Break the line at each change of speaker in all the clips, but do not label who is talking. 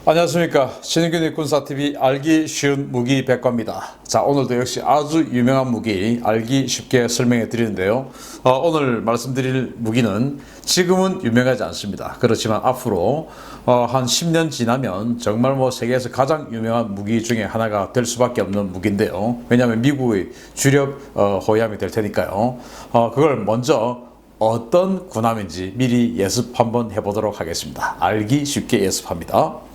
안녕하십니까. 신흥균의 군사TV 알기 쉬운 무기 백과입니다. 자, 오늘도 역시 아주 유명한 무기 알기 쉽게 설명해 드리는데요. 오늘 말씀드릴 무기는 지금은 유명하지 않습니다. 그렇지만 앞으로 한 10년 지나면 정말 세계에서 가장 유명한 무기 중에 하나가 될 수밖에 없는 무기인데요. 왜냐하면 미국의 주력 호위함이 될 테니까요. 그걸 먼저 어떤 군함인지 미리 예습 한번 해보도록 하겠습니다. 알기 쉽게 예습합니다.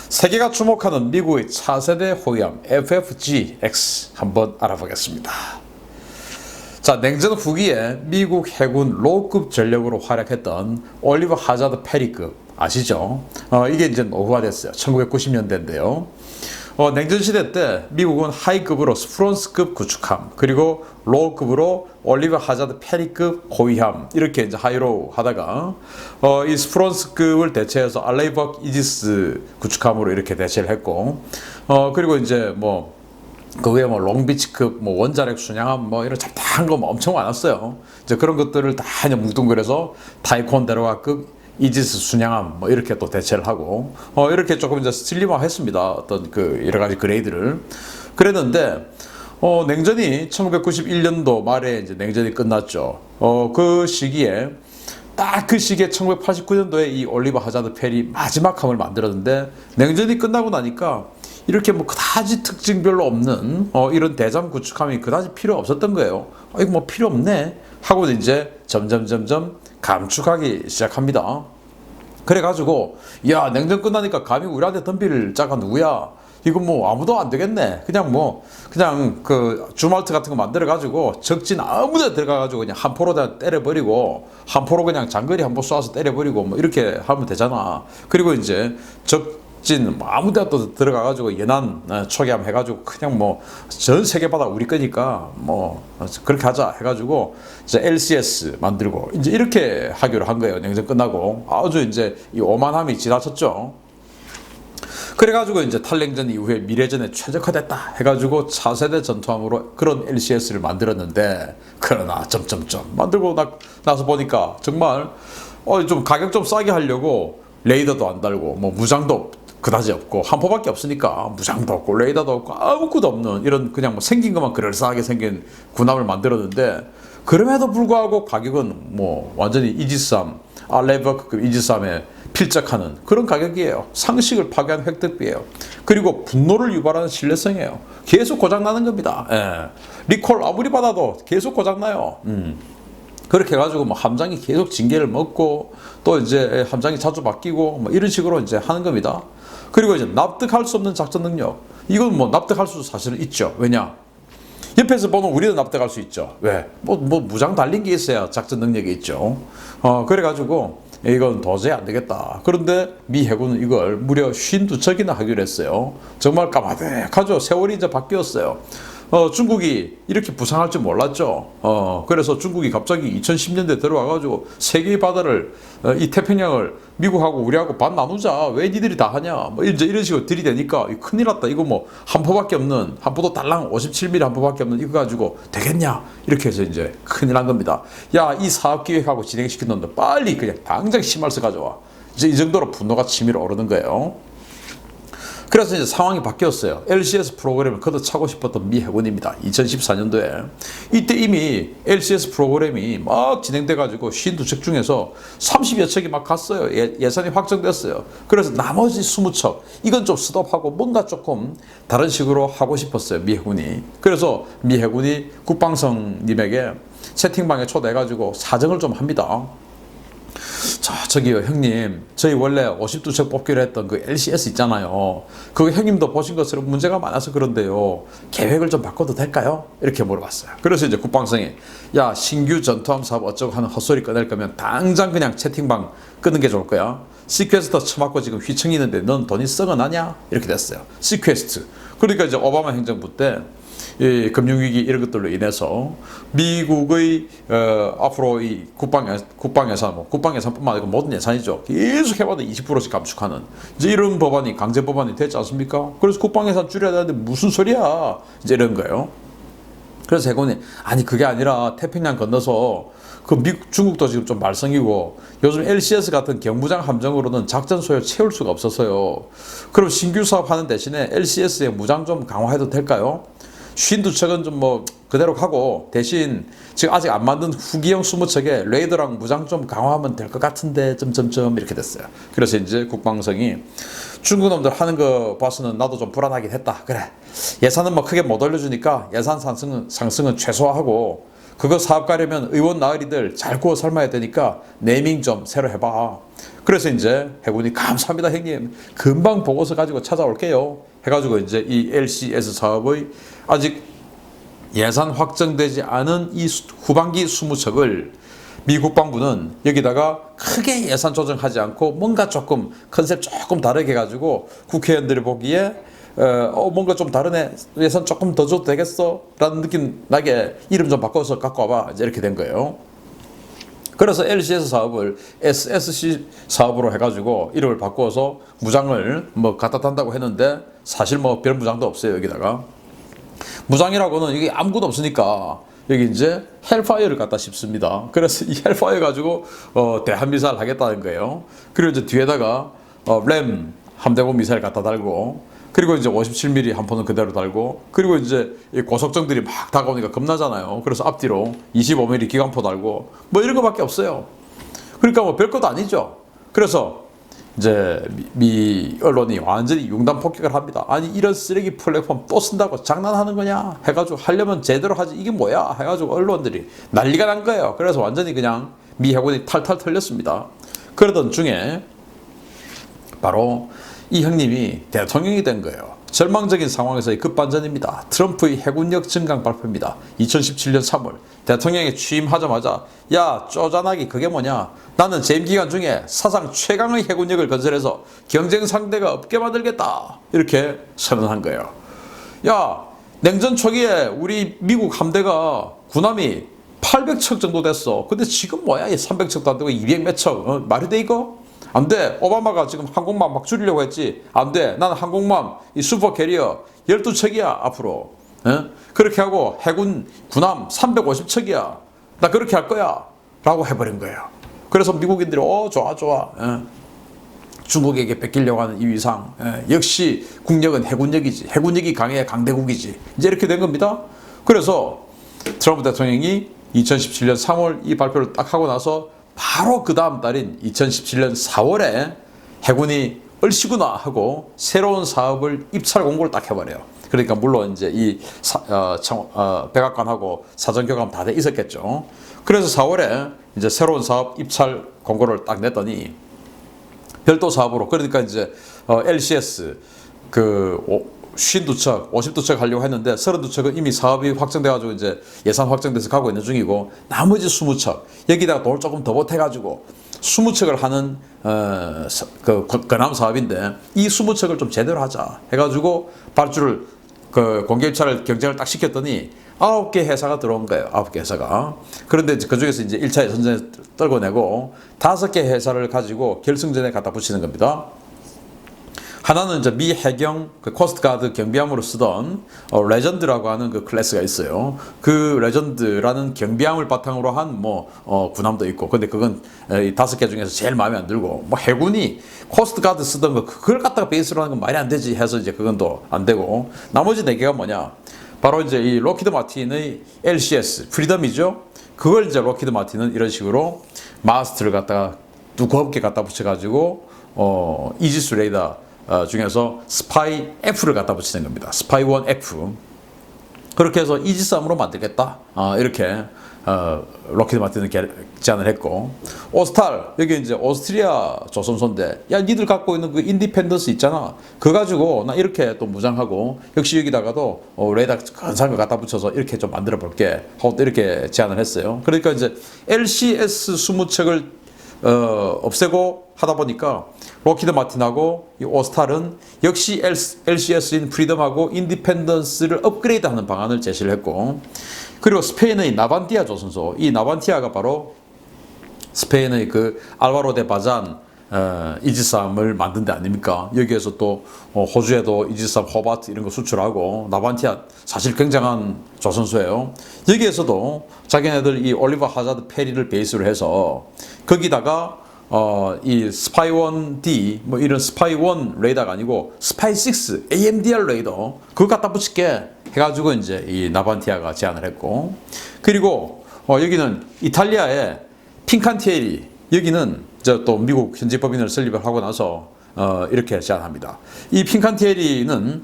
세계가 주목하는 미국의 차세대 호위함 FFG-X 한번 알아보겠습니다. 자, 냉전 후기에 미국 해군 로급 전력으로 활약했던 올리버 하자드 페리급 아시죠? 이게 이제 노후화됐어요. 1990년대인데요. 냉전 시대 때 미국은 하이급으로 스프론스급 구축함, 그리고 로우급으로 올리버 하자드 페리급 호위함, 이렇게 이제 하이로우 하다가 이 스프론스급을 대체해서 알레이버크 이지스 구축함으로 이렇게 대체를 했고, 그리고 이제 그 외에 롱비치급 원자력 순양함 이런 잡다한 거 엄청 많았어요. 이제 그런 것들을 다 그냥 뭉뚱그려서 타이콘데로아급 이지스 순양함 이렇게 또 대체를 하고 이렇게 조금 이제 슬림화했습니다. 어떤 그 여러 가지 그레이드를. 그랬는데 냉전이 1991년도 말에 이제 냉전이 끝났죠. 그 시기에 딱 그 시기에 1989년도에 이 올리버 하자드 페리 마지막 함을 만들었는데, 냉전이 끝나고 나니까 이렇게 그다지 특징별로 없는 이런 대잠 구축함이 그다지 필요 없었던 거예요. 이거 필요 없네 하고 이제 점점 감축하기 시작합니다. 그래가지고 야, 냉전 끝나니까 감히 우리한테 덤빌 자가 누구야? 이거 아무도 안 되겠네. 그냥 그 주말트 같은 거 만들어가지고 적진 아무데나 들어가가지고 그냥 한 포로 다 때려버리고, 한 포로 그냥 장거리 한 포 쏴서 때려버리고 이렇게 하면 되잖아. 그리고 이제 적진 아무데나 또 들어가가지고 연안 초기함 해가지고 그냥 전 세계 바다 우리 거니까 그렇게 하자 해가지고 이제 LCS 만들고 이제 이렇게 하기로 한 거예요. 냉전 끝나고 아주 이제 이 오만함이 지나쳤죠. 그래가지고 이제 탈냉전 이후에 미래전에 최적화됐다 해가지고 차세대 전투함으로 그런 LCS를 만들었는데, 그러나 만들고 나서 보니까 정말 좀 가격 좀 싸게 하려고 레이더도 안 달고 무장도 그다지 없고 한 포밖에 없으니까 무장도 없고 레이더도 없고 아무것도 없는 이런 그냥 생긴 것만 그럴싸하게 생긴 군함을 만들었는데, 그럼에도 불구하고 가격은 완전히 이지스함, 알레버크급 이지스함에 필적하는 그런 가격이에요. 상식을 파괴한 획득비예요. 그리고 분노를 유발하는 신뢰성이에요. 계속 고장나는 겁니다. 리콜 아무리 받아도 계속 고장나요. 그렇게 해가지고 함장이 계속 징계를 먹고, 또 이제 함장이 자주 바뀌고 이런 식으로 이제 하는 겁니다. 그리고 이제 납득할 수 없는 작전 능력, 이건 납득할 수 사실은 있죠. 왜냐? 옆에서 보면 우리도 납득할 수 있죠. 왜? 무장 달린 게 있어야 작전 능력이 있죠. 그래가지고 이건 도저히 안 되겠다. 그런데 미 해군은 이걸 무려 52척이나 하기로 했어요. 정말 까마득하죠. 세월이 이제 바뀌었어요. 중국이 이렇게 부상할 줄 몰랐죠. 그래서 중국이 갑자기 2010년대 들어와가지고 세계의 바다를, 이 태평양을 미국하고 우리하고 반 나누자. 왜 니들이 다 하냐. 이제 이런 식으로 들이대니까 큰일 났다. 이거 한 포밖에 없는, 한 포도 달랑 57mm 한 포밖에 없는 이거 가지고 되겠냐. 이렇게 해서 이제 큰일 난 겁니다. 야, 이 사업 기획하고 진행시켰는데 빨리 그냥 당장 심할서 가져와. 이제 이 정도로 분노가 치밀어 오르는 거예요. 그래서 이제 상황이 바뀌었어요. LCS 프로그램을 걷어차고 싶었던 미 해군입니다. 2014년도에. 이때 이미 LCS 프로그램이 막 진행돼가지고 52척 중에서 30여 척이 막 갔어요. 예산이 확정됐어요. 그래서 나머지 20척, 이건 좀 스톱하고 뭔가 조금 다른 식으로 하고 싶었어요. 미 해군이. 그래서 미 해군이 국방성님에게 채팅방에 초대해가지고 사정을 좀 합니다. 자, 저기요 형님, 저희 원래 52척 뽑기로 했던 그 LCS 있잖아요. 그거 형님도 보신 것처럼 문제가 많아서 그런데요, 계획을 좀 바꿔도 될까요? 이렇게 물어봤어요. 그래서 이제 국방성이 야, 신규 전투함 사업 어쩌고 하는 헛소리 꺼낼 거면 당장 그냥 채팅방 끄는 게 좋을 거야. 시퀘스트 쳐맞고 지금 휘청이 있는데 넌 돈이 썩어나냐? 이렇게 됐어요. 시퀘스트. 그러니까 이제 오바마 행정부 때 이 금융위기 이런 것들로 인해서 미국의 앞으로 이 국방 예산뿐만 아니고 모든 예산이죠. 계속 해봐도 20%씩 감축하는 이제 이런 법안이, 강제 법안이 됐지 않습니까? 그래서 국방 예산 줄여야 되는데 무슨 소리야? 이제 이런 거예요. 그래서 해군이 아니 그게 아니라 태평양 건너서 중국도 지금 좀 말썽이고 요즘 LCS 같은 경무장 함정으로는 작전 소요 채울 수가 없어서요. 그럼 신규 사업하는 대신에 LCS의 무장 좀 강화해도 될까요? 52척은 좀 뭐 그대로 가고 대신 지금 아직 안 만든 후기형 20척에 레이더랑 무장 좀 강화하면 될 것 같은데 점점점 이렇게 됐어요. 그래서 이제 국방성이 중국 놈들 하는 거 봐서는 나도 좀 불안하긴 했다. 그래, 예산은 뭐 크게 못 올려주니까 예산 상승은 최소화하고 그거 사업 가려면 의원 나으리들 잘 구워 삶아야 되니까 네이밍 좀 새로 해봐. 그래서 이제 해군이 감사합니다 형님, 금방 보고서 가지고 찾아올게요 해가지고 이제 이 LCS 사업의 아직 예산 확정되지 않은 이 후반기 20척을 미 국방부는 여기다가 크게 예산 조정하지 않고 뭔가 조금 컨셉 조금 다르게 해가지고 국회의원들이 보기에 뭔가 좀 다르네, 예산 조금 더 줘도 되겠어 라는 느낌 나게 이름 좀 바꿔서 갖고 와봐, 이제 이렇게 된 거예요. 그래서 LCS 사업을 SSC 사업으로 해가지고 이름을 바꿔서 무장을 뭐 갖다 단다고 했는데 사실 뭐 별 무장도 없어요. 여기다가 무장이라고는 이게 아무것도 없으니까 여기 이제 헬파이어를 갖다 씹습니다. 그래서 이 헬파이어 가지고 대한미사일 하겠다는 거예요. 그리고 이제 뒤에다가 램 함대공 미사일 갖다 달고, 그리고 이제 57mm 함포는 그대로 달고, 그리고 이제 이 고속정들이 막 다가오니까 겁나잖아요. 그래서 앞뒤로 25mm 기관포 달고 뭐 이런 거밖에 없어요. 그러니까 뭐 별것도 아니죠. 그래서 이제 미 언론이 완전히 융단 폭격을 합니다. 아니 이런 쓰레기 플랫폼 또 쓴다고 장난하는 거냐 해가지고 하려면 제대로 하지 이게 뭐야 해가지고 언론들이 난리가 난 거예요. 그래서 완전히 그냥 미 해군이 탈탈 털렸습니다. 그러던 중에 바로 이 형님이 대통령이 된 거예요. 절망적인 상황에서의 급반전입니다. 트럼프의 해군력 증강 발표입니다. 2017년 3월 대통령이 취임하자마자 야 쪼잔하기 그게 뭐냐, 나는 재임 기간 중에 사상 최강의 해군력을 건설해서 경쟁 상대가 없게 만들겠다 이렇게 선언한 거예요. 야, 냉전 초기에 우리 미국 함대가 군함이 800척 정도 됐어. 근데 지금 뭐야, 300척도 안 되고 200몇 척, 말이 돼 이거? 안 돼. 오바마가 지금 항공모함 막 줄이려고 했지. 안 돼. 나는 항공모함 이 슈퍼 캐리어 12척이야 앞으로. 그렇게 하고 해군 군함 350척이야. 나 그렇게 할 거야 라고 해버린 거예요. 그래서 미국인들이 좋아 좋아. 중국에게 뺏기려고 하는 이 위상. 역시 국력은 해군력이지. 해군력이 강해 강대국이지. 이제 이렇게 된 겁니다. 그래서 트럼프 대통령이 2017년 3월 이 발표를 딱 하고 나서 바로 그 다음 달인 2017년 4월에 해군이 얼씨구나 하고 새로운 사업을 입찰 공고를 딱 해버려요. 그러니까 물론 이제 이 백악관하고 사전교감 다 돼 있었겠죠. 그래서 4월에 이제 새로운 사업 입찰 공고를 딱 냈더니 별도 사업으로, 그러니까 이제 LCS 52척, 52척 하려고 했는데 32척은 이미 사업이 확정돼가지고 이제 예산 확정돼서 가고 있는 중이고, 나머지 20척 여기다가 돈을 조금 더 보태가지고 20척을 하는 근함 사업인데 이 20척을 좀 제대로 하자 해가지고 발주를 공개 입찰을 경쟁을 딱 시켰더니 9개 회사가 들어온 거예요. 9개 회사가. 그런데 그 중에서 이제 1차 예선전에 떨궈내고 5개 회사를 가지고 결승전에 갖다 붙이는 겁니다. 하나는 이제 미 해경 코스트가드 경비함으로 쓰던 레전드라고 하는 그 클래스가 있어요. 그 레전드라는 경비함을 바탕으로 한 군함도 있고, 근데 그건 5개 중에서 제일 마음에 안 들고, 해군이 코스트가드 쓰던 거 그걸 갖다가 베이스로 하는 건 말이 안 되지 해서 이제 그건 또 안 되고, 나머지 4개가 뭐냐? 바로 이제 이 록히드 마틴의 LCS 프리덤이죠. 그걸 이제 록히드 마틴은 이런 식으로 마스트를 갖다가 두껍게 갖다 붙여가지고 이지스 레이더 중에서 스파이 F를 갖다 붙이는 겁니다. 스파이 1F. 그렇게 해서 이지스함으로 만들겠다. 이렇게 록히드 마틴은 제안을 했고, 오스탈, 여기 이제 오스트리아 조선소인데, 야 니들 갖고 있는 그 인디펜던스 있잖아, 그거 가지고 나 이렇게 또 무장하고 역시 여기다가도 레이더 근사한 거 갖다 붙여서 이렇게 좀 만들어 볼게 하고 이렇게 제안을 했어요. 그러니까 이제 LCS 20척을 없애고 하다 보니까 록히드 마틴하고 이 오스탈은 역시 LCS인 프리덤하고 인디펜던스를 업그레이드하는 방안을 제시를 했고, 그리고 스페인의 나반티아 조선소, 이 나반티아가 바로 스페인의 그 알바로 데 바잔 이지스함을 만든 데 아닙니까? 여기에서 또 호주에도 이지스함, 호바트 이런 거 수출하고 나반티아 사실 굉장한 조선소예요. 여기에서도 자기네들 이 올리버 하자드 페리를 베이스로 해서 거기다가 이 스파이 1D 뭐 이런 스파이 1 레이더가 아니고 스파이 6 AMDR 레이더 그거 갖다 붙일게 해가지고 이제 이 나반티아가 제안을 했고, 그리고 여기는 이탈리아의 핑칸티에리, 여기는 또 미국 현지 법인을 설립을 하고 나서 이렇게 제안합니다. 이 핑칸티에리는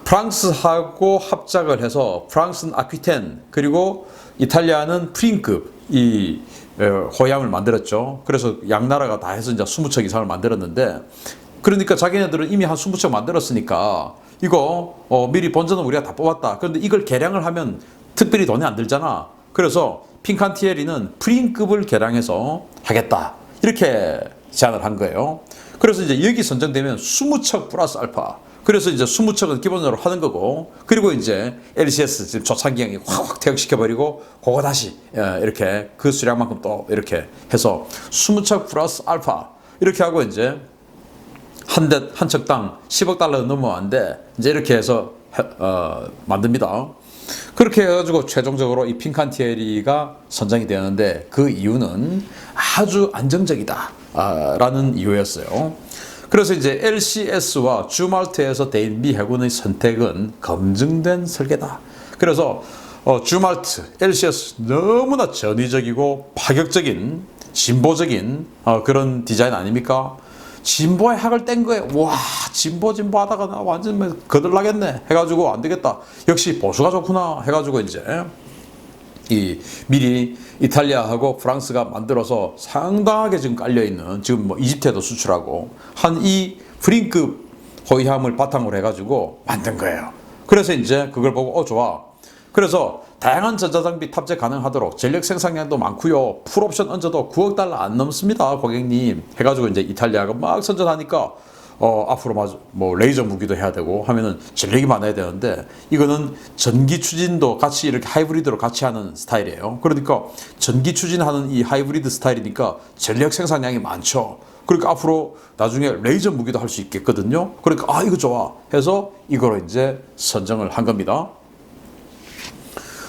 프랑스하고 합작을 해서 프랑스는 아퀴텐 그리고 이탈리아는 프린급 이 호위함을 만들었죠. 그래서 양나라가 다 해서 이제 20척 이상을 만들었는데, 그러니까 자기네들은 이미 한 20척 만들었으니까 이거 미리 본전은 우리가 다 뽑았다. 그런데 이걸 개량을 하면 특별히 돈이 안 들잖아. 그래서 핑칸티에리는 프린급을 개량해서 하겠다. 이렇게 제안을 한 거예요. 그래서 이제 여기 선정되면 20척 플러스 알파. 그래서 이제 20척은 기본적으로 하는 거고, 그리고 이제 LCS 지금 초창기형이 확 퇴역시켜버리고, 그거 다시 이렇게 그 수량만큼 또 이렇게 해서 20척 플러스 알파. 이렇게 하고 이제 한 척당 10억 달러 넘어왔는데, 이제 이렇게 해서 만듭니다. 그렇게 해가지고 최종적으로 이 핑칸티에리가 선정이 되었는데, 그 이유는 아주 안정적이다 라는 이유였어요. 그래서 이제 LCS와 주말트에서 대인 미 해군의 선택은 검증된 설계다. 그래서 주말트, LCS 너무나 전위적이고 파격적인 진보적인 그런 디자인 아닙니까? 진보의 학을 뗀 거예요. 와, 진보 하다가 나 완전 거들나겠네 해가지고 안 되겠다. 역시 보수가 좋구나 해가지고 이제 미리 이탈리아하고 프랑스가 만들어서 상당하게 지금 깔려있는, 지금 뭐 이집트에도 수출하고 한 이 프린급 호위함을 바탕으로 해가지고 만든 거예요. 그래서 이제 그걸 보고 좋아. 그래서 다양한 전자장비 탑재 가능하도록 전력 생산량도 많고요. 풀옵션 얹어도 9억 달러 안 넘습니다, 고객님. 해가지고 이제 이탈리아가 막 선전하니까 앞으로 뭐 레이저 무기도 해야 되고 하면은 전력이 많아야 되는데, 이거는 전기 추진도 같이 이렇게 하이브리드로 같이 하는 스타일이에요. 그러니까 전기 추진하는 이 하이브리드 스타일이니까 전력 생산량이 많죠. 그러니까 앞으로 나중에 레이저 무기도 할 수 있겠거든요. 그러니까 이거 좋아 해서 이거로 이제 선정을 한 겁니다.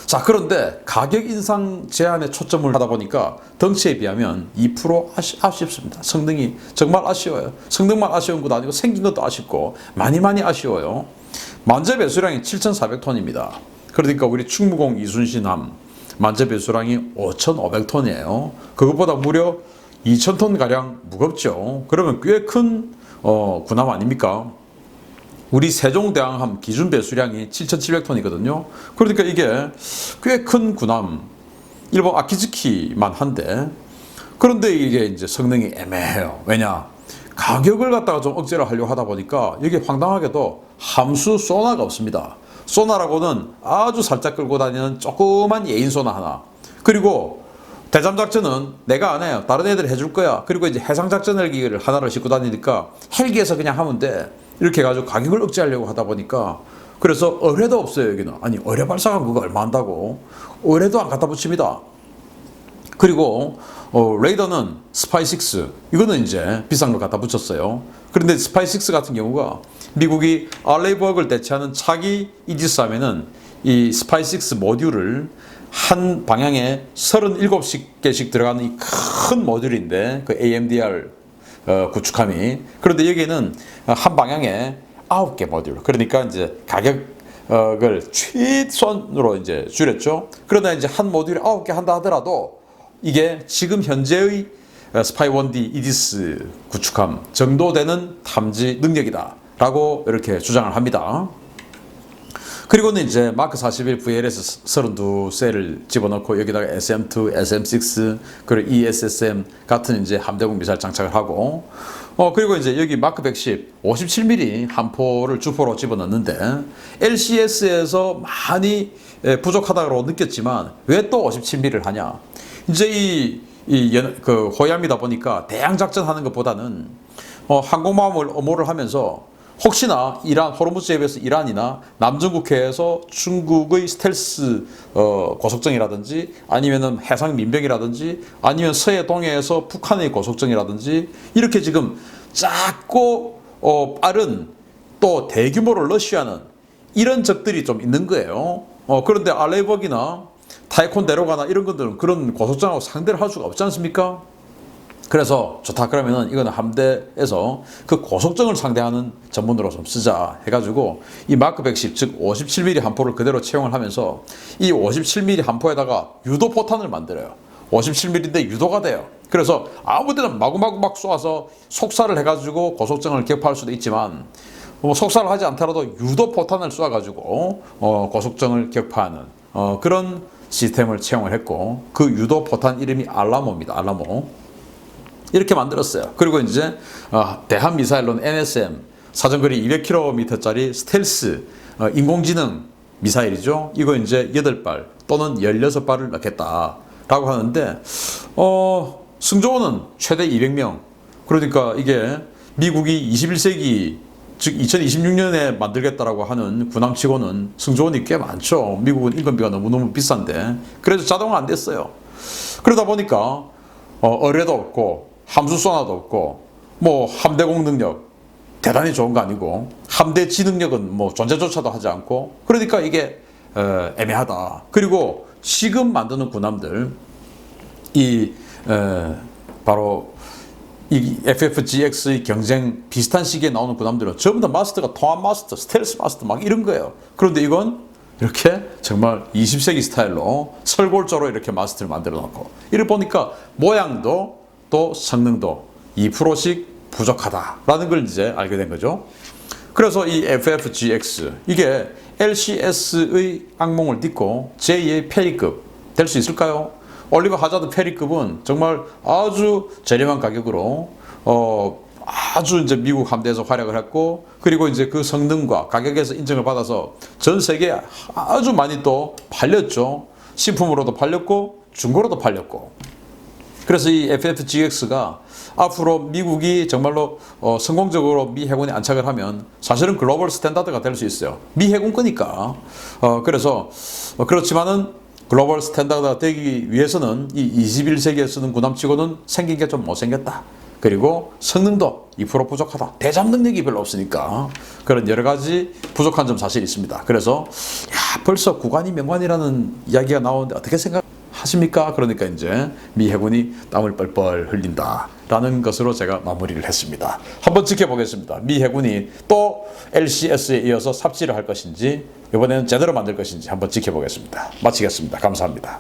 자, 그런데 가격 인상 제한에 초점을 하다 보니까 덩치에 비하면 2% 아쉽습니다. 성능이 정말 아쉬워요. 성능만 아쉬운 것도 아니고 생긴 것도 아쉽고 많이 아쉬워요. 만재 배수량이 7,400톤입니다. 그러니까 우리 충무공 이순신함 만재 배수량이 5,500톤이에요. 그것보다 무려 2,000톤 가량 무겁죠. 그러면 꽤 큰 군함 아닙니까? 우리 세종대왕함 기준 배수량이 7,700톤이거든요. 그러니까 이게 꽤 큰 군함, 일본 아키즈키만 한데, 그런데 이게 이제 성능이 애매해요. 왜냐? 가격을 갖다가 좀 억제를 하려고 하다 보니까 여기 황당하게도 함수 소나가 없습니다. 소나라고는 아주 살짝 끌고 다니는 조그만 예인 소나 하나. 그리고 대잠작전은 내가 안 해요. 다른 애들이 해줄 거야. 그리고 이제 해상작전 헬기를 하나를 싣고 다니니까 헬기에서 그냥 하면 돼. 이렇게 해가지고 가격을 억제하려고 하다 보니까, 그래서 어뢰도 없어요, 여기는. 아니, 어뢰 발사관 그거 얼마 한다고? 어뢰도 안 갖다 붙입니다. 그리고 레이더는 스파이6, 이거는 이제 비싼 거 갖다 붙였어요. 그런데 스파이6 같은 경우가 미국이 알레이버그를 대체하는 차기 이지스함에는 이 스파이6 모듈을 한 방향에 37개씩 들어가는 이 큰 모듈인데, 그 AMDR 구축함이. 그런데 여기에는 한 방향에 9개 모듈. 그러니까 이제 가격을 최소한으로 이제 줄였죠. 그러나 이제 한 모듈에 9개 한다 하더라도 이게 지금 현재의 스파이 1D 이디스 구축함 정도 되는 탐지 능력이다라고 이렇게 주장을 합니다. 그리고는 이제 마크 41 VLS 32셀을 집어넣고 여기다가 SM2, SM6, 그리고 ESSM 같은 이제 함대공 미사일 장착을 하고, 그리고 이제 여기 마크 110 57mm 함포를 주포로 집어넣는데, LCS에서 많이 부족하다고 느꼈지만 왜 또 57mm를 하냐? 이제 그 호위함이다 보니까 대양 작전하는 것보다는 항공모함을 엄호를 하면서 혹시나 이란 호르무즈 해협에서 이란이나 남중국해에서 중국의 스텔스 고속정이라든지 아니면은 해상 민병이라든지 아니면 서해 동해에서 북한의 고속정이라든지 이렇게 지금 작고 빠른 또 대규모로 러시아는 이런 적들이 좀 있는 거예요. 그런데 알레이버기나 타이콘데로가나 이런 것들은 그런 고속정하고 상대를 할 수가 없지 않습니까? 그래서 좋다 그러면은 이거는 함대에서 그 고속정을 상대하는 전문으로 좀 쓰자 해가지고 이 마크 110, 즉 57mm 함포를 그대로 채용을 하면서 이 57mm 함포에다가 유도 포탄을 만들어요. 57mm인데 유도가 돼요. 그래서 아무데나 마구마구 막 쏘아서 속살을 해가지고 고속정을 격파할 수도 있지만 속살을 하지 않더라도 유도 포탄을 쏘아가지고 고속정을 격파하는 그런 시스템을 채용을 했고 그 유도 포탄 이름이 알라모입니다. 알라모. 이렇게 만들었어요. 그리고 이제 대한 미사일로는 NSM 사정거리 200km짜리 스텔스 인공지능 미사일이죠. 이거 이제 8발 또는 16발을 넣겠다라고 하는데 승조원은 최대 200명. 그러니까 이게 미국이 21세기 즉 2026년에 만들겠다라고 하는 군함치고는 승조원이 꽤 많죠. 미국은 인건비가 너무너무 비싼데 그래서 자동화 안 됐어요. 그러다 보니까 어뢰도 없고 함수 소나도 없고 뭐 함대공 능력 대단히 좋은 거 아니고 함대 지능력은 뭐 존재조차도 하지 않고 그러니까 이게 애매하다. 그리고 지금 만드는 군함들 바로 이 FFGX의 경쟁 비슷한 시기에 나오는 군함들은 전부 다 마스터가 통합 마스터, 스텔스 마스터 막 이런 거예요. 그런데 이건 이렇게 정말 20세기 스타일로 설골조로 이렇게 마스터를 만들어 놓고 이를 보니까 모양도 또 성능도 2%씩 부족하다라는 걸 이제 알게 된 거죠. 그래서 이 FFGX 이게 LCS의 악몽을 딛고 제2의 페리급 될 수 있을까요? 올리버 하자드 페리급은 정말 아주 저렴한 가격으로 아주 이제 미국 함대에서 활약을 했고 그리고 이제 그 성능과 가격에서 인정을 받아서 전 세계에 아주 많이 또 팔렸죠. 신품으로도 팔렸고 중고로도 팔렸고. 그래서 이 FFGX가 앞으로 미국이 정말로 성공적으로 미 해군에 안착을 하면 사실은 글로벌 스탠다드가 될 수 있어요. 미 해군 거니까. 그래서 그렇지만은 글로벌 스탠다드가 되기 위해서는 이 21세기에 쓰는 군함치고는 생긴 게 좀 못생겼다. 그리고 성능도 2% 부족하다. 대잠 능력이 별로 없으니까 그런 여러 가지 부족한 점 사실이 있습니다. 그래서 벌써 구관이 명관이라는 이야기가 나오는데 어떻게 생각하십니까? 그러니까 이제 미 해군이 땀을 뻘뻘 흘린다라는 것으로 제가 마무리를 했습니다. 한번 지켜보겠습니다. 미 해군이 또 LCS에 이어서 삽질을 할 것인지 이번에는 제대로 만들 것인지 한번 지켜보겠습니다. 마치겠습니다. 감사합니다.